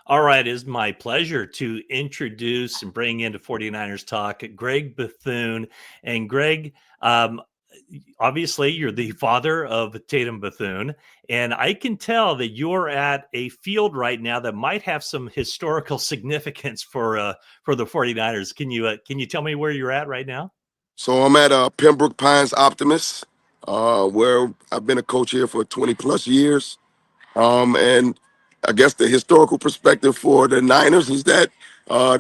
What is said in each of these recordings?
All right, it's my pleasure to introduce and bring into 49ers Talk Greg Bethune. And Greg, um, obviously, you're the father of Tatum Bethune, and I can tell that you're at a field right now that might have some historical significance for the 49ers. Can you tell me where you're at right now? So I'm at Pembroke Pines Optimist, where I've been a coach here for 20 plus years. And I guess the historical perspective for the Niners is that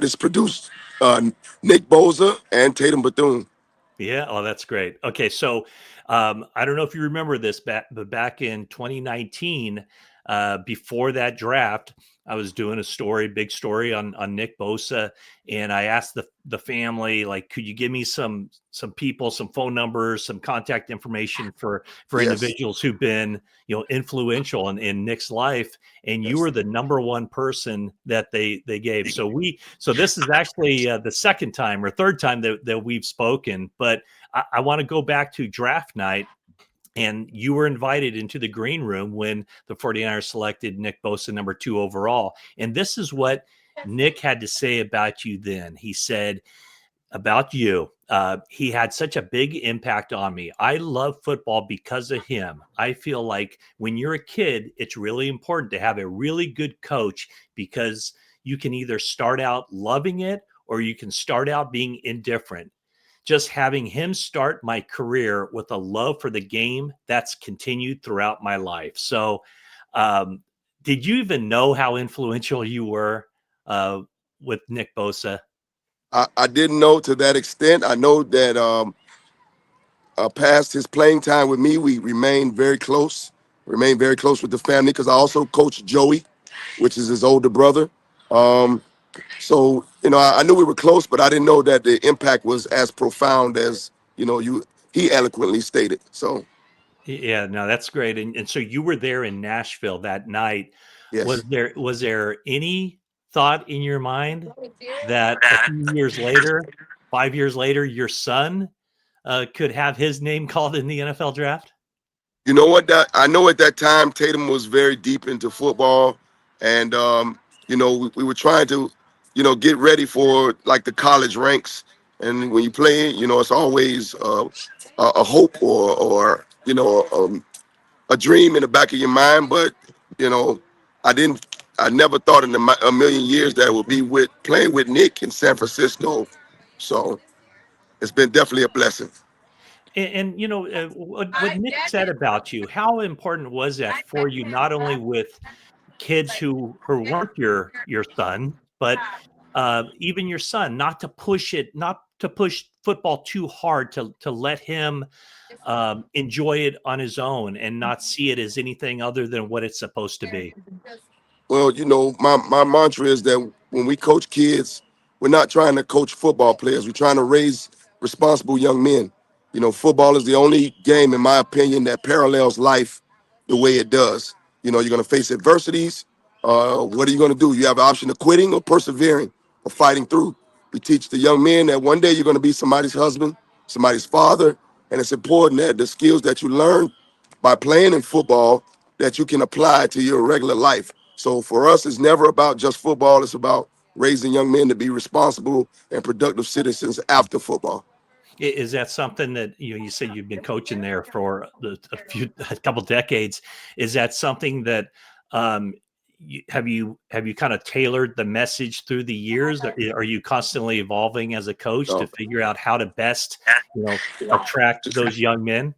this produced uh, Nick Bosa and Tatum Bethune. Yeah, oh, that's great. Okay, so I don't know if you remember this, but back in 2019, before that draft, I was doing a story, big story on Nick Bosa, and I asked the family, like, could you give me some people, some phone numbers, some contact information for Yes, individuals who've been influential in Nick's life, and you yes. were the number one person that they gave. So this is actually the second time or third time that we've spoken, but I want to go back to draft night. And you were invited into the green room when the 49ers selected Nick Bosa number 2 overall. And this is what Nick had to say about you then. He said, about you. He had such a big impact on me. I love football because of him. I feel like when you're a kid, it's really important to have a really good coach because you can either start out loving it or you can start out being indifferent. Just having him start my career with a love for the game that's continued throughout my life. So, um, did you even know how influential you were uh, with Nick Bosa? I didn't know to that extent. I know that past his playing time with me, we remained very close with the family because I also coached Joey, which is his older brother. Um, So, I knew we were close, but I didn't know that the impact was as profound as, he eloquently stated. So, Yeah, no, that's great. And so you were there in Nashville that night. Was yes. there any thought in your mind that a few years later, 5 years later, your son could have his name called in the NFL draft? You know what? I know at that time Tatum was very deep into football, and we were trying to, get ready for like the college ranks. And when you play, it's always a hope or a dream in the back of your mind. But you know, I didn't. I never thought in a million years that I would be with playing with Nick in San Francisco. So it's been definitely a blessing. And what Nick said about you, how important was that for you, not only with kids who weren't your son, but even your son, not to push football too hard, to let him enjoy it on his own and not see it as anything other than what it's supposed to be. Well, my mantra is that when we coach kids, we're not trying to coach football players. We're trying to raise responsible young men. Football is the only game, in my opinion, that parallels life the way it does. You're going to face adversities. What are you going to do? You have an option of quitting or persevering or fighting through. We teach the young men that one day you're going to be somebody's husband, somebody's father, and it's important that the skills that you learn by playing in football that you can apply to your regular life. So for us, it's never about just football. It's about raising young men to be responsible and productive citizens after football. Is that something that you say you've been coaching there for a couple decades? Is that something that have you kind of tailored the message through the years? Are you constantly evolving as a coach to No, figure out how to best attract those young men?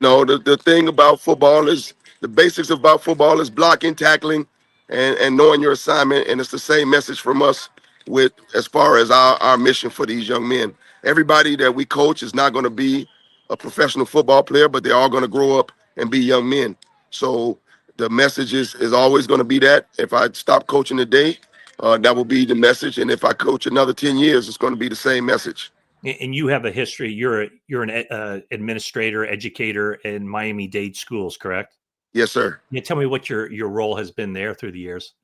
no. The thing about football is the basics about football is blocking, tackling, and knowing your assignment. And it's the same message from us with as far as our mission for these young men. Everybody that we coach is not going to be a professional football player, but they're all going to grow up and be young men. So the message is always going to be that. If I stop coaching today, that will be the message. And if I coach another 10 years, it's going to be the same message. And you have a history. You're an administrator, educator in Miami-Dade schools, correct? Yes, sir. Can you tell me what your role has been there through the years?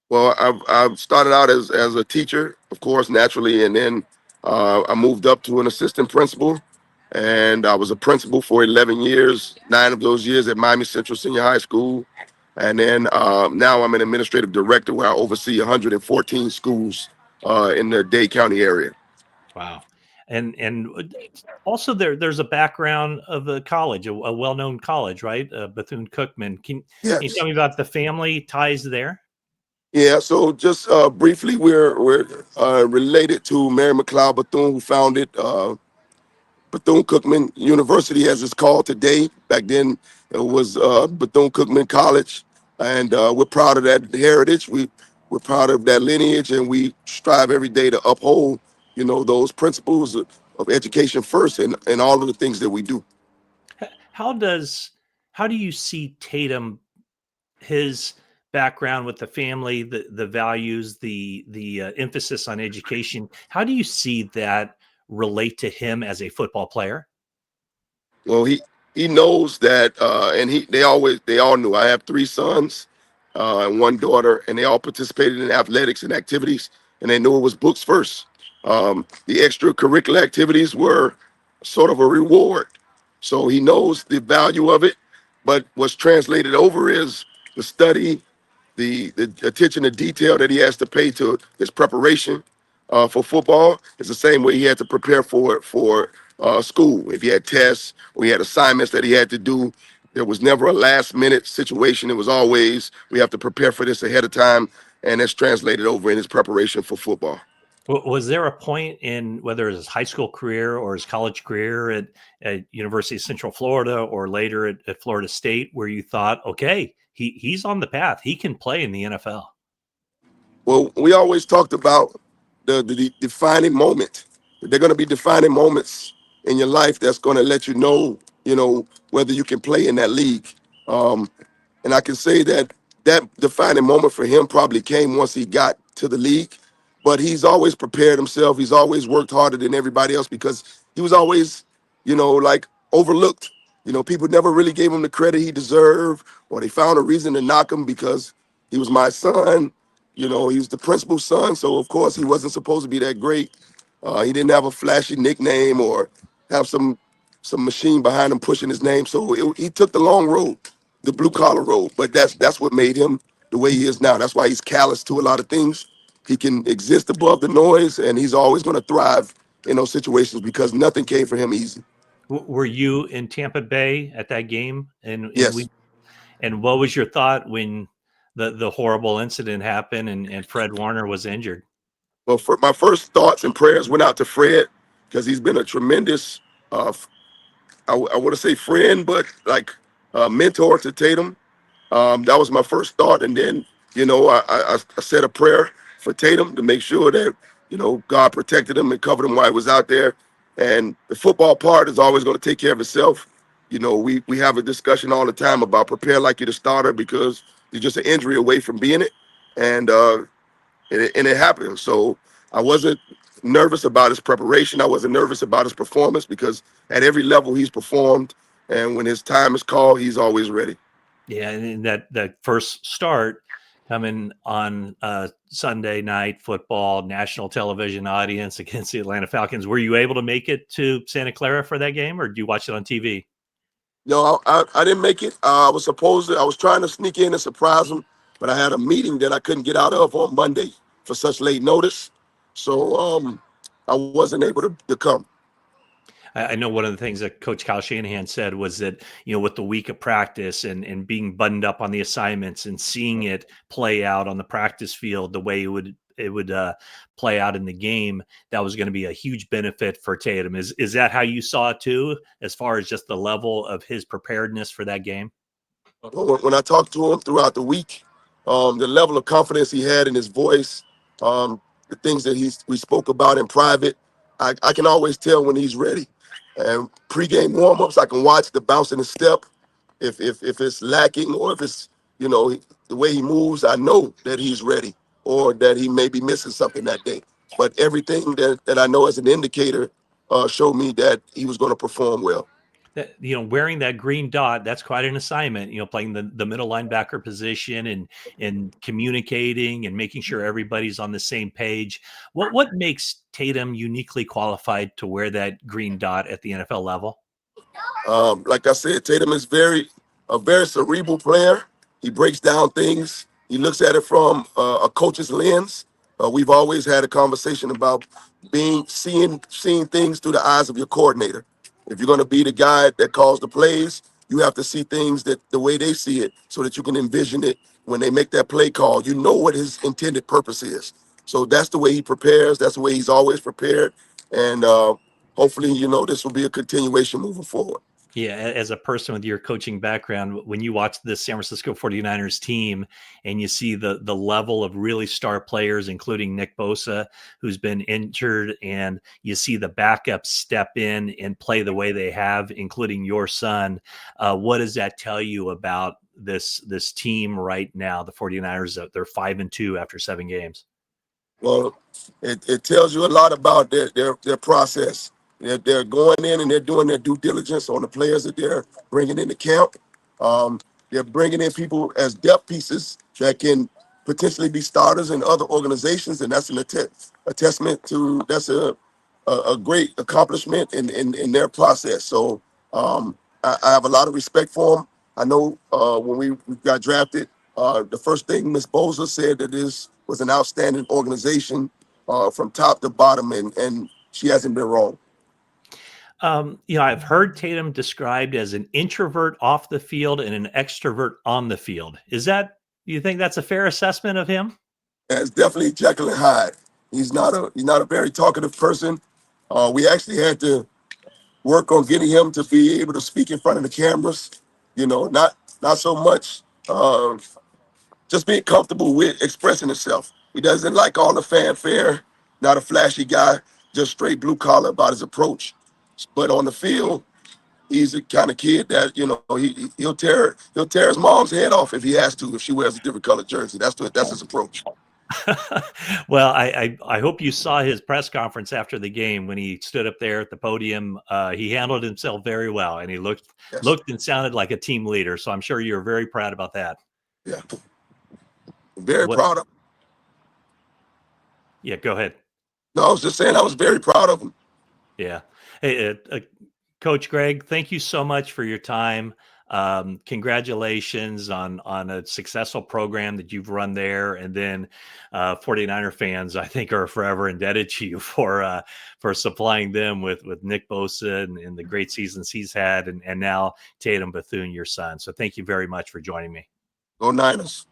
Well, I've started out as a teacher, of course, naturally, and then I moved up to an assistant principal, and I was a principal for 11 years, 9 of those years at Miami Central Senior High School. And then now I'm an administrative director where I oversee 114 schools in the Dade County area. Wow. And also there's a background of a college, a well-known college, right? Bethune-Cookman. Can you Yes. tell me about the family ties there? Yeah, so just briefly, we're related to Mary McLeod Bethune, who founded Bethune-Cookman University, as it's called today. Back then, it was Bethune-Cookman College, and we're proud of that heritage. We're proud of that lineage, and we strive every day to uphold, those principles of education first, and all of the things that we do. How does how do you see Tatum, his background with the family, the values, the emphasis on education? How do you see that relate to him as a football player? Well, he knows that, and they all knew. I have three sons and one daughter, and they all participated in athletics and activities, and they knew it was books first. The extracurricular activities were sort of a reward, so he knows the value of it. But what's translated over is the study, the attention to detail that he has to pay to his preparation for football is the same way he had to prepare for school. If he had tests or he had assignments that he had to do, there was never a last minute situation. It was always we have to prepare for this ahead of time, and that's translated over in his preparation for football. Was there a point in whether his high school career or his college career at University of Central Florida or later at Florida State where you thought, okay, he's on the path, he can play in the NFL? Well, we always talked about the defining moment. They're going to be defining moments in your life that's going to let whether you can play in that league. Um, and I can say that that defining moment for him probably came once he got to the league. But he's always prepared himself. He's always worked harder than everybody else because he was always, like overlooked. People never really gave him the credit he deserved, or they found a reason to knock him because he was my son. He was the principal's son, so of course he wasn't supposed to be that great. He didn't have a flashy nickname or have some machine behind him pushing his name. So he took the long road, the blue collar road. But that's what made him the way he is now. That's why he's callous to a lot of things. He can exist above the noise, and he's always going to thrive in those situations because nothing came for him easy. Were you in Tampa Bay at that game? Yes. And what was your thought when the horrible incident happened and Fred Warner was injured? Well, for my first thoughts and prayers went out to Fred because he's been a tremendous, I want to say friend, but like mentor to Tatum. That was my first thought, and then I said a prayer for Tatum to make sure that God protected him and covered him while he was out there. And the football part is always going to take care of itself. We have a discussion all the time about prepare like you're the starter because you're just an injury away from being it, and it happened. So I wasn't nervous about his preparation. I wasn't nervous about his performance because at every level he's performed, and when his time is called, he's always ready. Yeah, and in that first start coming on Sunday night football, national television audience against the Atlanta Falcons, were you able to make it to Santa Clara for that game, or do you watch it on TV? No, I didn't make it. I was trying to sneak in and surprise him, but I had a meeting that I couldn't get out of on Monday for such late notice. So I wasn't able to come. I know one of the things that Coach Kyle Shanahan said was that, with the week of practice and being buttoned up on the assignments and seeing it play out on the practice field the way it would play out in the game, that was going to be a huge benefit for Tatum. Is that how you saw it too, as far as just the level of his preparedness for that game? When I talked to him throughout the week, the level of confidence he had in his voice, the things that we spoke about in private, I can always tell when he's ready. And pregame warmups, I can watch the bounce in his step. If it's lacking or if it's the way he moves, I know that he's ready or that he may be missing something that day. But everything that I know as an indicator showed me that he was going to perform well. That, wearing that green dot, that's quite an assignment, playing the middle linebacker position and communicating and making sure everybody's on the same page. What makes Tatum uniquely qualified to wear that green dot at the NFL level? Like I said, Tatum is a very cerebral player. He breaks down things. He looks at it from a coach's lens. We've always had a conversation about seeing things through the eyes of your coordinator. If you're going to be the guy that calls the plays, you have to see things that the way they see it, so that you can envision it when they make that play call. You know what his intended purpose is. So that's the way he prepares. That's the way he's always prepared. And hopefully, this will be a continuation moving forward. Yeah, as a person with your coaching background, when you watch this San Francisco 49ers team and you see the level of really star players, including Nick Bosa, who's been injured, and you see the backups step in and play the way they have, including your son, what does that tell you about this team right now, the 49ers? They're 5-2 after 7 games. Well, it tells you a lot about their process. They're going in and they're doing their due diligence on the players that they're bringing into camp. They're bringing in people as depth pieces that can potentially be starters in other organizations, and that's a testament to that's a great accomplishment in their process. So I have a lot of respect for them. I know when we got drafted, the first thing Miss Bosa said that this was an outstanding organization from top to bottom, and she hasn't been wrong. I've heard Tatum described as an introvert off the field and an extrovert on the field. You think that's a fair assessment of him? Yeah, it's definitely Jekyll and Hyde. He's not a very talkative person. We actually had to work on getting him to be able to speak in front of the cameras. Not so much just being comfortable with expressing himself. He doesn't like all the fanfare. Not a flashy guy, just straight blue collar about his approach. But on the field, he's the kind of kid that he'll tear his mom's head off if he has to, if she wears a different colored jersey. That's his approach. Well, I hope you saw his press conference after the game when he stood up there at the podium. He handled himself very well, and he looked and sounded like a team leader. So I'm sure you're very proud about that. Yeah, very proud of him. Yeah, go ahead. No, I was just saying I was very proud of him. Yeah. Hey, Coach Greg, thank you so much for your time. Congratulations on a successful program that you've run there. And then 49er fans, I think, are forever indebted to you for supplying them with Nick Bosa and the great seasons he's had, and now Tatum Bethune, your son. So thank you very much for joining me. Go Niners.